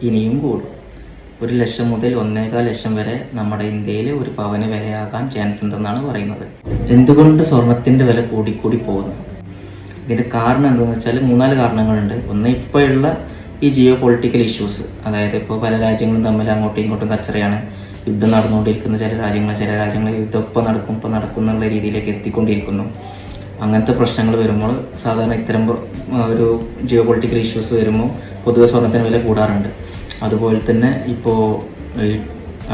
ഇനിയും കൂടും. 1,00,000 മുതൽ 1,15,00,000 വരെ നമ്മുടെ ഇന്ത്യയിൽ ഒരു പവന് വിലയാകാൻ ചാൻസ് ഉണ്ടെന്നാണ് പറയുന്നത്. എന്തുകൊണ്ട് സ്വർണത്തിൻ്റെ വില കൂടിക്കൂടി പോകുന്നു? ഇതിൻ്റെ കാരണം എന്താണെന്ന് വെച്ചാൽ 3-4 കാരണങ്ങളുണ്ട്. ഒന്ന്, ഇപ്പോഴുള്ള ഈ ജിയോ പൊളിറ്റിക്കൽ ഇഷ്യൂസ്, അതായത് ഇപ്പോൾ പല രാജ്യങ്ങളും തമ്മിൽ അങ്ങോട്ടും ഇങ്ങോട്ടും കച്ചറയാണ്. യുദ്ധം നടന്നുകൊണ്ടിരിക്കുന്ന ചില രാജ്യങ്ങൾ യുദ്ധം ഇപ്പോൾ നടക്കും എന്നുള്ള രീതിയിലേക്ക് എത്തിക്കൊണ്ടിരിക്കുന്നു. അങ്ങനത്തെ പ്രശ്നങ്ങൾ വരുമ്പോൾ സാധാരണ ഇത്തരം ഒരു ജിയോ പൊളിറ്റിക്കൽ ഇഷ്യൂസ് വരുമ്പോൾ പൊതുവെ സ്വർണ്ണത്തിന് വില കൂടാറുണ്ട്. അതുപോലെ തന്നെ ഇപ്പോൾ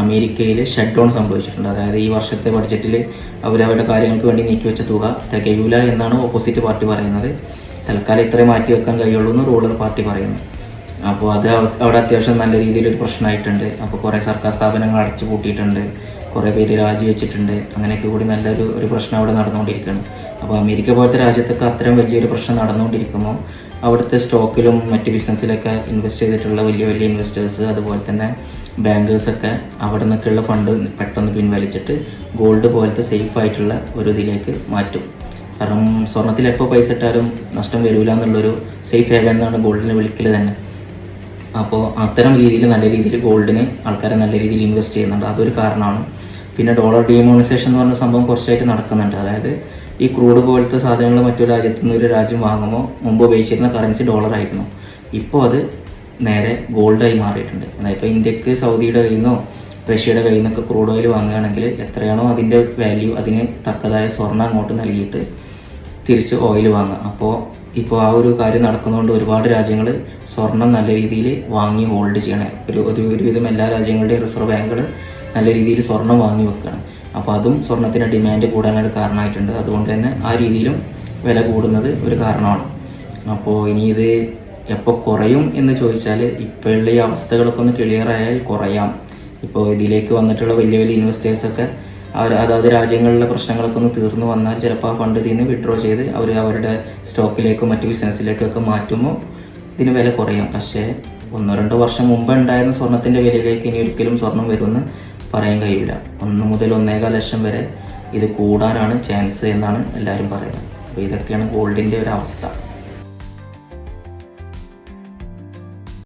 അമേരിക്കയിൽ ഷട്ട് ഡൗൺ സംഭവിച്ചിട്ടുണ്ട്. അതായത് ഈ വർഷത്തെ ബഡ്ജറ്റിൽ അവരവരുടെ കാര്യങ്ങൾക്ക് വേണ്ടി നീക്കിവെച്ച തുക തികയൂല എന്നാണ് ഓപ്പോസിറ്റ് പാർട്ടി പറയുന്നത്. തൽക്കാലം ഇത്രയും മാറ്റി വെക്കാൻ കഴിയുള്ളൂ എന്ന് റൂളർ പാർട്ടി പറയുന്നു. അപ്പോൾ അത് അവിടെ അത്യാവശ്യം നല്ല രീതിയിലൊരു പ്രശ്നമായിട്ടുണ്ട്. അപ്പോൾ കുറേ സർക്കാർ സ്ഥാപനങ്ങൾ അടച്ചു പൂട്ടിയിട്ടുണ്ട്, കുറേ പേര് രാജിവെച്ചിട്ടുണ്ട്. അങ്ങനെയൊക്കെ കൂടി നല്ലൊരു പ്രശ്നം അവിടെ നടന്നുകൊണ്ടിരിക്കുകയാണ്. അപ്പോൾ അമേരിക്ക പോലത്തെ രാജ്യത്തൊക്കെ അത്രയും വലിയൊരു പ്രശ്നം നടന്നുകൊണ്ടിരിക്കുമ്പോൾ അവിടുത്തെ സ്റ്റോക്കിലും മറ്റ് ബിസിനസ്സിലൊക്കെ ഇൻവെസ്റ്റ് ചെയ്തിട്ടുള്ള വലിയ വലിയ ഇൻവെസ്റ്റേഴ്സ്, അതുപോലെ തന്നെ ബാങ്കേഴ്സൊക്കെ അവിടെ നിന്നൊക്കെയുള്ള ഫണ്ട് പെട്ടെന്ന് പിൻവലിച്ചിട്ട് ഗോൾഡ് പോലത്തെ സേഫ് ആയിട്ടുള്ള ഒരു ഇതിലേക്ക് മാറ്റും. കാരണം സ്വർണ്ണത്തിൽ എപ്പോൾ പൈസ ഇട്ടാലും നഷ്ടം വരില്ല എന്നുള്ളൊരു സേഫ് ഹേവൻ എന്നാണ് ഗോൾഡിനെ വിളിക്കൽ തന്നെ. അപ്പോൾ അത്തരം രീതിയിൽ നല്ല രീതിയിൽ ഗോൾഡിന് ആൾക്കാരെ നല്ല രീതിയിൽ ഇൻവെസ്റ്റ് ചെയ്യുന്നുണ്ട്. അതൊരു കാരണമാണ്. പിന്നെ ഡോളർ ഡിമോണിസേഷൻ എന്ന് പറഞ്ഞ സംഭവം കുറച്ചായിട്ട് നടക്കുന്നുണ്ട്. അതായത് ഈ ക്രൂഡ് പോലത്തെ സാധനങ്ങൾ മറ്റൊരു രാജ്യത്തു നിന്ന് ഒരു രാജ്യം വാങ്ങുമ്പോൾ മുമ്പ് ഉപയോഗിച്ചിരുന്ന കറൻസി ഡോളറായിരുന്നു. ഇപ്പോൾ അത് നേരെ ഗോൾഡായി മാറിയിട്ടുണ്ട്. അതായത് ഇപ്പോൾ ഇന്ത്യക്ക് സൗദിയുടെ കയ്യിൽ നിന്നോ റഷ്യയുടെ കയ്യിൽ നിന്നൊക്കെ ക്രൂഡ് ഓയിൽ വാങ്ങുകയാണെങ്കിൽ എത്രയാണോ അതിൻ്റെ വാല്യൂ അതിന് തക്കതായ സ്വർണ്ണം അങ്ങോട്ട് നൽകിയിട്ട് തിരിച്ച് ഓയിൽ വാങ്ങുക. ഇപ്പോൾ ആ ഒരു കാര്യം നടക്കുന്നതുകൊണ്ട് ഒരുപാട് രാജ്യങ്ങൾ സ്വർണം നല്ല രീതിയിൽ വാങ്ങി ഹോൾഡ് ചെയ്യണേ. ഒരുവിധം എല്ലാ രാജ്യങ്ങളുടെയും റിസർവ് ബാങ്കുകൾ നല്ല രീതിയിൽ സ്വർണം വാങ്ങി വെക്കണം. അപ്പോൾ അതും സ്വർണത്തിൻ്റെ ഡിമാൻഡ് കൂടാനൊരു കാരണമായിട്ടുണ്ട്. അതുകൊണ്ട് തന്നെ ആ രീതിയിലും വില കൂടുന്നത് ഒരു കാരണമാണ്. അപ്പോൾ ഇനി ഇത് എപ്പോൾ കുറയും എന്ന് ചോദിച്ചാൽ ഇപ്പോഴുള്ള ഈ അവസ്ഥകളൊക്കെ ഒന്ന് ക്ലിയർ ആയാൽ കുറയാം. ഇപ്പോൾ ഇതിലേക്ക് വന്നിട്ടുള്ള വലിയ വലിയ ഇൻവെസ്റ്റേഴ്സൊക്കെ അതാത് രാജ്യങ്ങളിലെ പ്രശ്നങ്ങളൊക്കെ ഒന്ന് തീർന്നു വന്നാൽ ചിലപ്പോൾ ആ ഫണ്ട് ഇതിൽ നിന്ന് വിഡ്രോ ചെയ്ത് അവരുടെ സ്റ്റോക്കിലേക്കും മറ്റ് ബിസിനസ്സിലേക്കൊക്കെ മാറ്റുമ്പോൾ ഇതിന് വില കുറയും. പക്ഷേ 1-2 വർഷം മുമ്പ് ഉണ്ടായിരുന്ന സ്വർണത്തിൻ്റെ വിലയിലേക്ക് ഇനി ഒരിക്കലും സ്വർണം വരുമെന്ന് പറയാൻ കഴിയില്ല. 1 മുതൽ 1,15,00,000 വരെ ഇത് കൂടാനാണ് ചാൻസ് എന്നാണ് എല്ലാവരും പറയുന്നത്. അപ്പോൾ ഇതൊക്കെയാണ് ഗോൾഡിൻ്റെ ഒരു അവസ്ഥ.